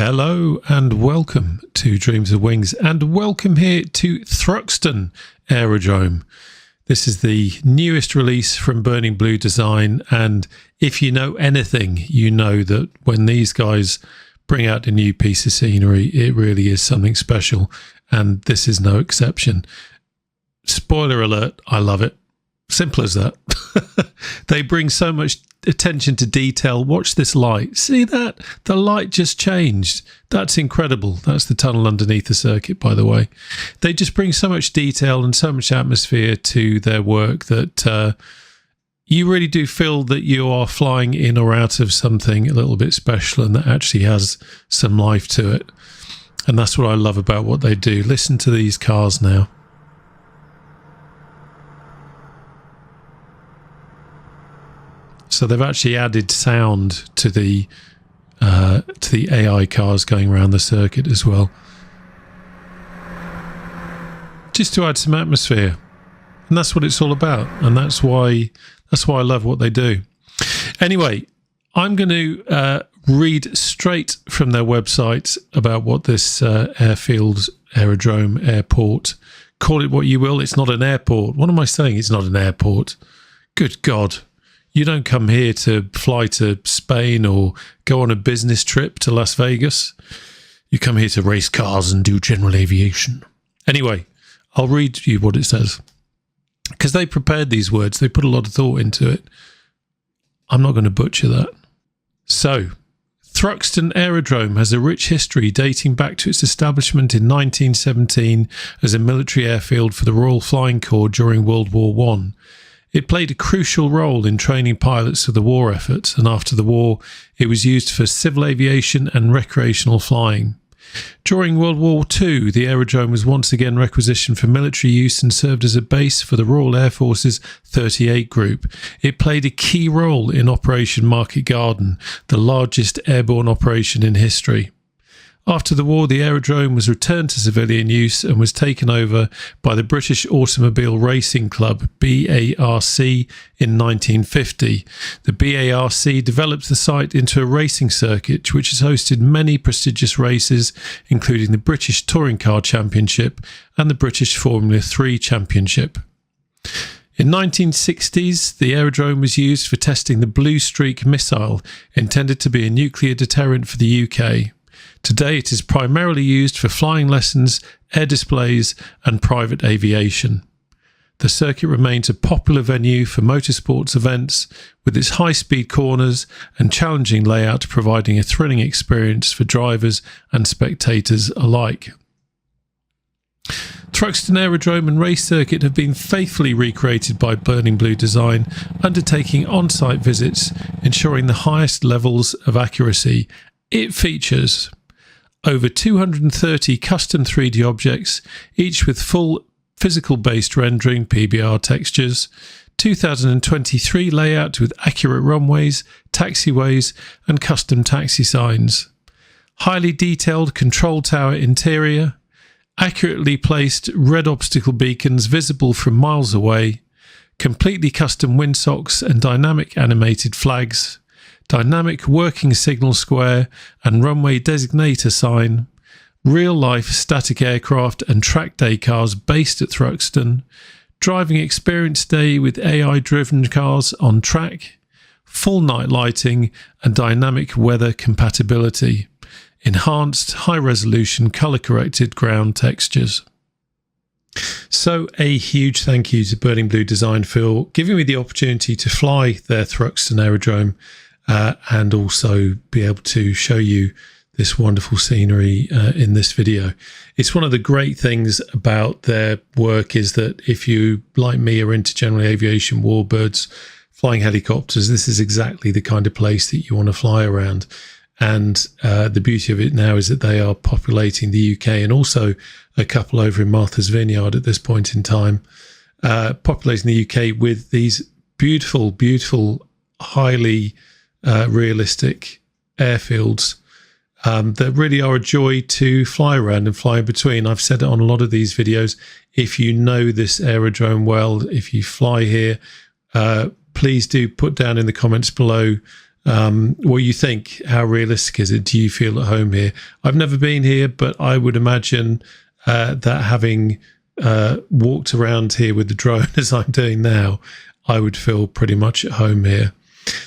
Hello and welcome to Dreams of Wings, and welcome here to Thruxton Aerodrome. This is the newest release from Burning Blue Design, and if you know anything, you know that when these guys bring out a new piece of scenery, it really is something special, and this is no exception. Spoiler alert, I love it. Simple as that. They bring so much attention to detail. Watch this light. See that? The light just changed. That's incredible. That's the tunnel underneath the circuit, by the way. They just bring so much detail and so much atmosphere to their work that you really do feel that you are flying in or out of something a little bit special and that actually has some life to it. And that's what I love about what they do. Listen to these cars now. So they've actually added sound to the AI cars going around the circuit as well, just to add some atmosphere, and that's what it's all about. And that's why I love what they do. Anyway, I'm going to read straight from their website about what this airfield, aerodrome, airport, call it what you will. It's not an airport. What am I saying? It's not an airport. Good God. You don't come here to fly to Spain or go on a business trip to Las Vegas. You come here to race cars and do general aviation. Anyway, I'll read you what it says, because they prepared these words. They put a lot of thought into it. I'm not going to butcher that. So, Thruxton Aerodrome has a rich history dating back to its establishment in 1917 as a military airfield for the Royal Flying Corps during World War I. It played a crucial role in training pilots for the war effort, and after the war, it was used for civil aviation and recreational flying. During World War II, the aerodrome was once again requisitioned for military use and served as a base for the Royal Air Force's 38 Group. It played a key role in Operation Market Garden, the largest airborne operation in history. After the war, the aerodrome was returned to civilian use and was taken over by the British Automobile Racing Club, BARC, in 1950. The BARC developed the site into a racing circuit which has hosted many prestigious races, including the British Touring Car Championship and the British Formula 3 Championship. In 1960s, the aerodrome was used for testing the Blue Streak missile, intended to be a nuclear deterrent for the UK. Today it is primarily used for flying lessons, air displays and private aviation. The circuit remains a popular venue for motorsports events, with its high-speed corners and challenging layout providing a thrilling experience for drivers and spectators alike. Thruxton Aerodrome and Race Circuit have been faithfully recreated by Burning Blue Design, undertaking on-site visits, ensuring the highest levels of accuracy. It features over 230 custom 3D objects, each with full physical-based rendering (PBR) textures, 2023 layout with accurate runways, taxiways and custom taxi signs, highly detailed control tower interior, accurately placed red obstacle beacons visible from miles away, completely custom windsocks and dynamic animated flags, dynamic working signal square and runway designator sign, real-life static aircraft and track day cars based at Thruxton, driving experience day with AI-driven cars on track, full night lighting and dynamic weather compatibility, enhanced high-resolution colour-corrected ground textures. So a huge thank you to Burning Blue Design for giving me the opportunity to fly their Thruxton Aerodrome and also be able to show you this wonderful scenery in this video. It's one of the great things about their work is that if you, like me, are into general aviation, warbirds, flying helicopters, this is exactly the kind of place that you want to fly around. And the beauty of it now is that they are populating the UK, and also a couple over in Martha's Vineyard at this point in time, populating the UK with these beautiful, beautiful, highly realistic airfields that really are a joy to fly around and fly in between. I've said it on a lot of these videos. If you know this aerodrome well, if you fly here, please do put down in the comments below what you think. How realistic is it? Do you feel at home here? I've never been here, but I would imagine that having walked around here with the drone as I'm doing now, I would feel pretty much at home here.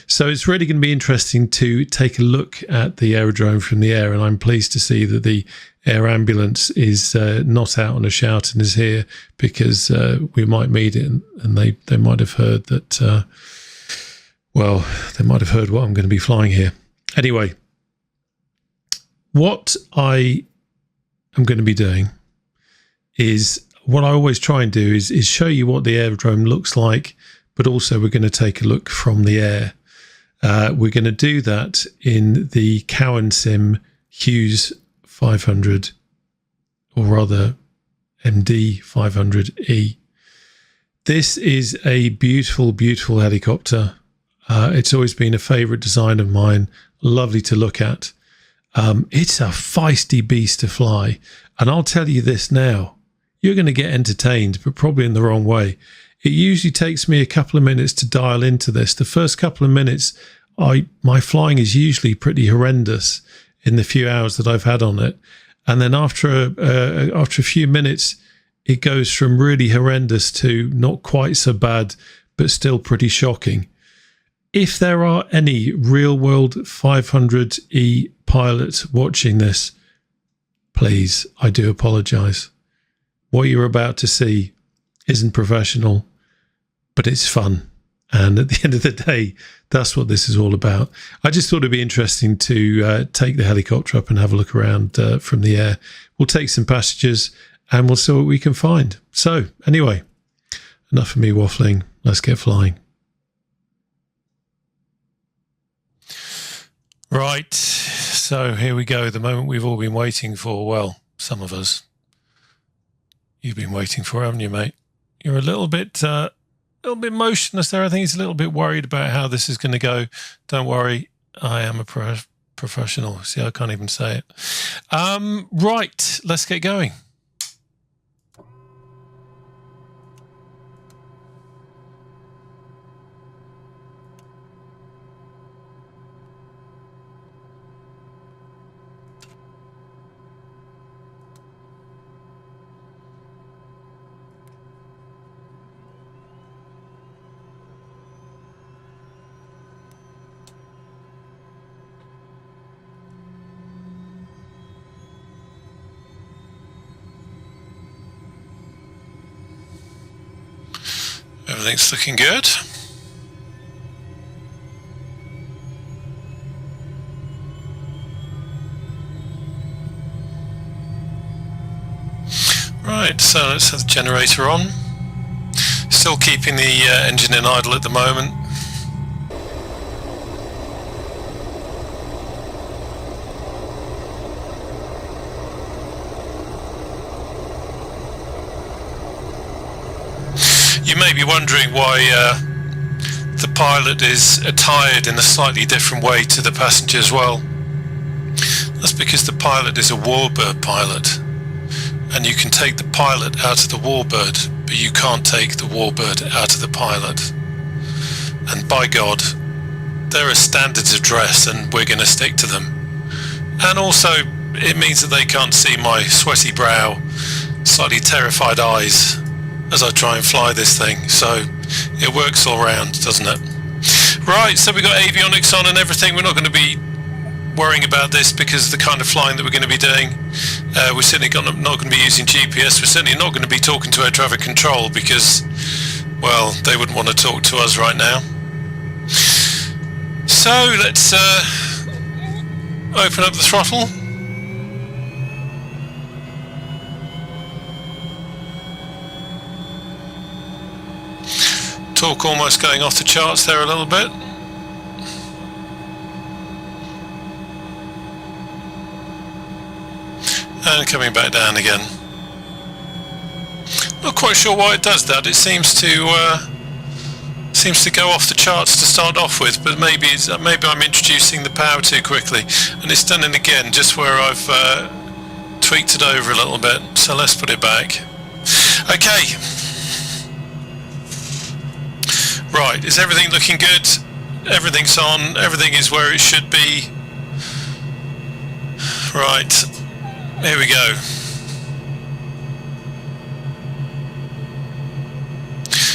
So it's really going to be interesting to take a look at the aerodrome from the air, and I'm pleased to see that the air ambulance is not out on a shout and is here, because we might meet it, and they might have heard that, well, they might have heard what I'm going to be flying here. Anyway, what I am going to be doing is what I always try and do is show you what the aerodrome looks like, but also we're going to take a look from the air. We're going to do that in the Cowansim Hughes 500, or rather MD 500E. This is a beautiful, beautiful helicopter. It's always been a favourite design of mine. Lovely to look at. It's a feisty beast to fly. And I'll tell you this now, you're going to get entertained, but probably in the wrong way. It usually takes me a couple of minutes to dial into this. The first couple of minutes, my flying is usually pretty horrendous in the few hours that I've had on it. And then after a few minutes, it goes from really horrendous to not quite so bad, but still pretty shocking. If there are any real-world 500E pilots watching this, please, I do apologise. What you're about to see isn't professional, but it's fun. And at the end of the day, that's what this is all about. I just thought it'd be interesting to take the helicopter up and have a look around from the air. We'll take some passengers and we'll see what we can find. So anyway, enough of me waffling. Let's get flying. Right. So here we go. The moment we've all been waiting for. Well, some of us. You've been waiting for, haven't you, mate? You're a little bit motionless there. I think he's a little bit worried about how this is going to go. Don't worry, I am a professional. See, I can't even say it. Right, let's get going. Everything's looking good. Right, so let's have the generator on. Still keeping the engine in idle at the moment. You may be wondering why the pilot is attired in a slightly different way to the passenger as well. That's because the pilot is a warbird pilot, and you can take the pilot out of the warbird, but you can't take the warbird out of the pilot. And by God, there are standards of dress, and we're going to stick to them. And also, it means that they can't see my sweaty brow, slightly terrified eyes as I try and fly this thing, so it works all round, doesn't it? Right, so we've got avionics on and everything. We're not going to be worrying about this because of the kind of flying that we're going to be doing. We're certainly not going to be using GPS. We're certainly not going to be talking to air traffic control because, well, they wouldn't want to talk to us right now. So let's open up the throttle. Torque almost going off the charts there a little bit. And coming back down again. Not quite sure why it does that. It seems to go off the charts to start off with, but maybe I'm introducing the power too quickly, and it's done it again just where I've tweaked it over a little bit. So let's put it back. Okay. Right, is everything looking good? everything's on, everything is where it should be. Right, here we go.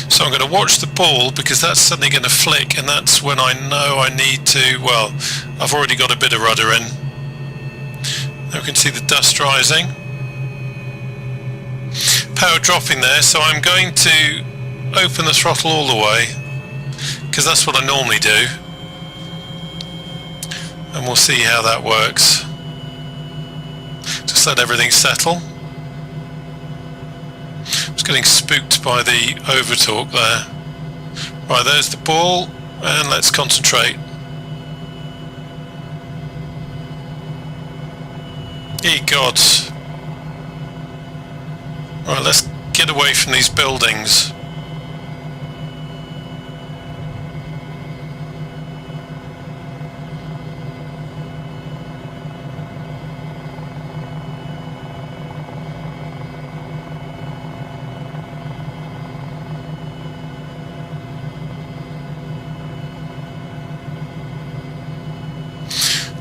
So I'm going to watch the ball because that's suddenly going to flick, and that's when I know I need to, well, I've already got a bit of rudder in. Now we can see the dust rising. Power dropping there, so I'm going to open the throttle all the way because that's what I normally do, and we'll see how that works. Just let everything settle. Just getting spooked by the over torque there. Right, there's the ball, and let's concentrate. Ye gods. Right, let's get away from these buildings.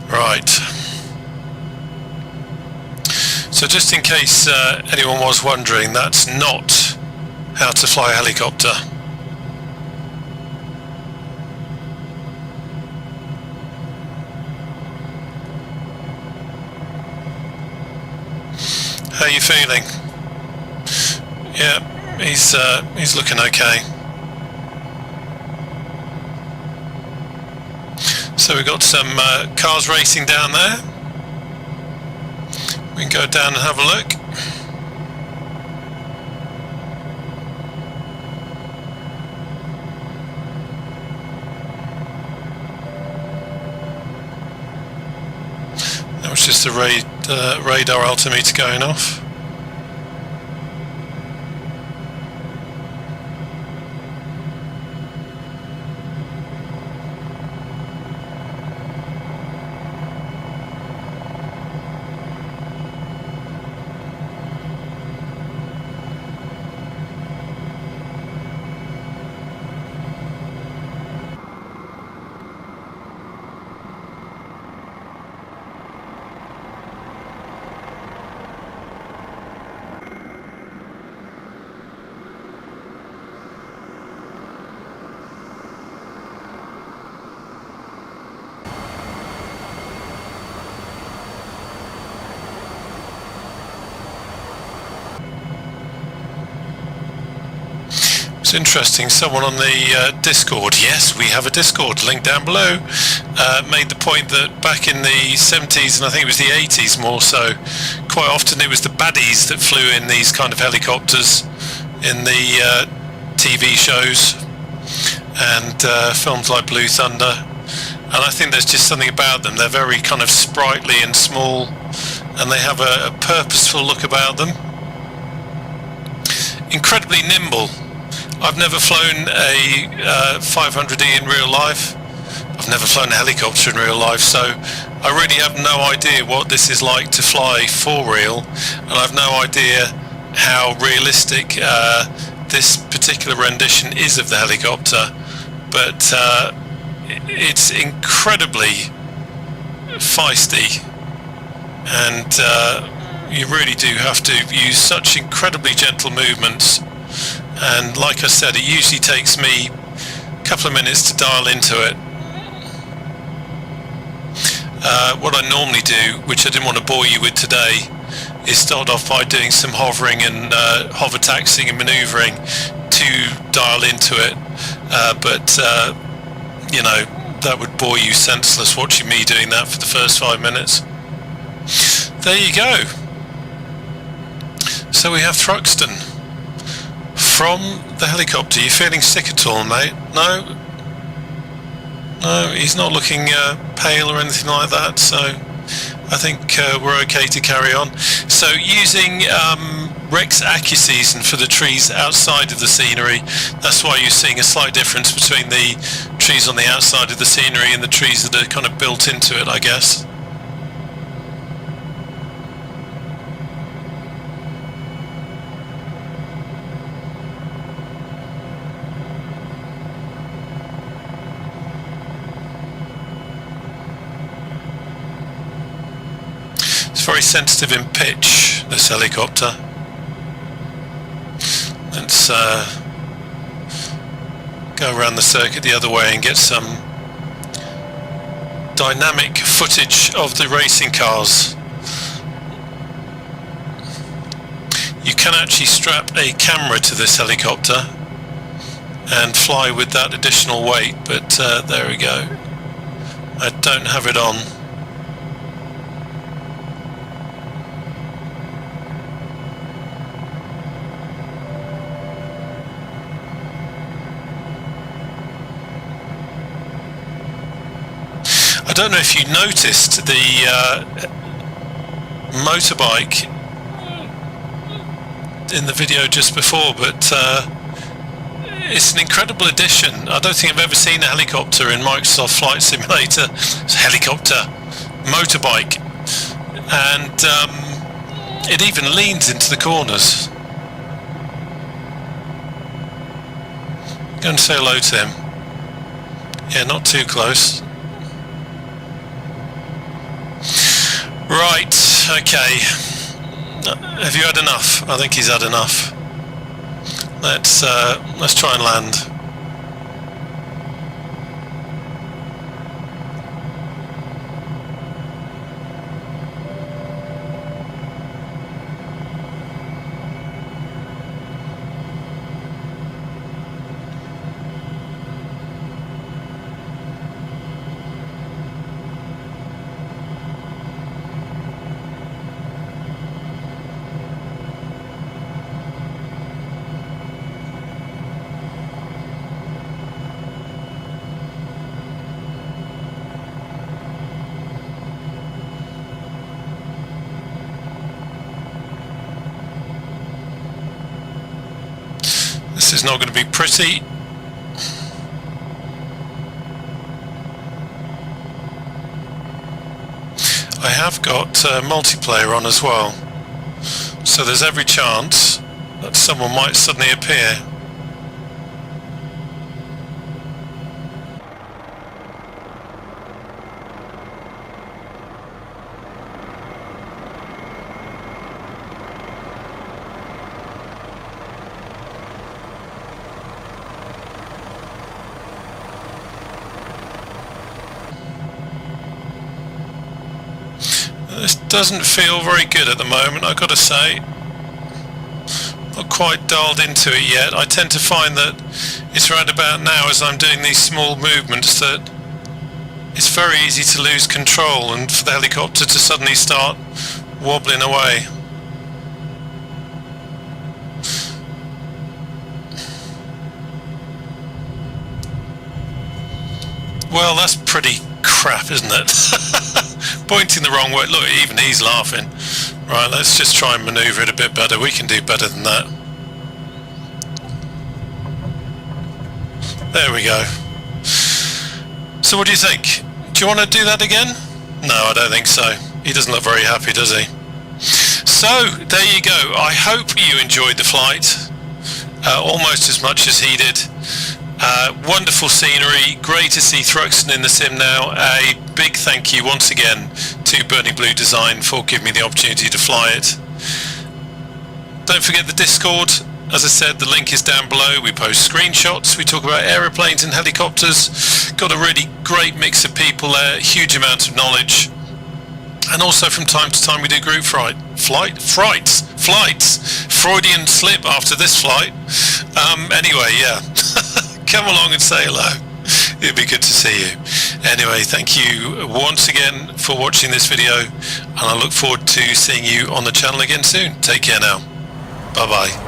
Right. So just in case anyone was wondering, that's not how to fly a helicopter. How are you feeling? Yeah, he's looking okay. So we've got some cars racing down there. We can go down and have a look. That was just the radar altimeter going off. It's interesting, someone on the Discord, yes, we have a Discord, link down below, made the point that back in the 70s, and I think it was the 80s more so, quite often it was the baddies that flew in these kind of helicopters in the TV shows and films like Blue Thunder, and I think there's just something about them. They're very kind of sprightly and small, and they have a purposeful look about them. Incredibly nimble. I've never flown a 500E in real life. I've never flown a helicopter in real life, so I really have no idea what this is like to fly for real, and I've no idea how realistic this particular rendition is of the helicopter, but it's incredibly feisty, and you really do have to use such incredibly gentle movements. And like I said, it usually takes me a couple of minutes to dial into it. What I normally do, which I didn't want to bore you with today, is start off by doing some hovering and hover taxiing and manoeuvring to dial into it. But you know, that would bore you senseless watching me doing that for the first 5 minutes. There you go. So we have Thruxton. From the helicopter. You feeling sick at all, mate? No? No, he's not looking pale or anything like that, so I think we're okay to carry on. So using Rex AccuSeason for the trees outside of the scenery, that's why you're seeing a slight difference between the trees on the outside of the scenery and the trees that are kind of built into it, I guess. very sensitive in pitch, this helicopter. Let's go around the circuit the other way and get some dynamic footage of the racing cars. You can actually strap a camera to this helicopter and fly with that additional weight, but there we go. I don't have it on. I don't know if you noticed the motorbike in the video just before, but it's an incredible addition. I don't think I've ever seen a helicopter in Microsoft Flight Simulator. It's a helicopter motorbike, and it even leans into the corners. Go and say hello to him. Yeah, not too close. Right, okay. Have you had enough? I think he's had enough. Let's try and land. This is not going to be pretty. I have got multiplayer on as well, so there's every chance that someone might suddenly appear. This doesn't feel very good at the moment, I've got to say. Not quite dialed into it yet. I tend to find that it's around about now, as I'm doing these small movements, that it's very easy to lose control and for the helicopter to suddenly start wobbling away. Well, that's pretty crap, isn't it? Pointing the wrong way. Look, even he's laughing. Right, let's just try and manoeuvre it a bit better. We can do better than that. There we go. So what do you think? Do you want to do that again? No, I don't think so. He doesn't look very happy, does he? So, there you go. I hope you enjoyed the flight almost as much as he did. Wonderful scenery, great to see Thruxton in the sim now. A big thank you once again to Burning Blue Design for giving me the opportunity to fly it. Don't forget the Discord. As I said, the link is down below. We post screenshots, we talk about aeroplanes and helicopters. Got a really great mix of people there, huge amount of knowledge. And also from time to time we do group flights. Freudian slip after this flight. Anyway, yeah. Come along and say hello. It'd be good to see you. Anyway, thank you once again for watching this video, and I look forward to seeing you on the channel again soon. Take care now. Bye bye.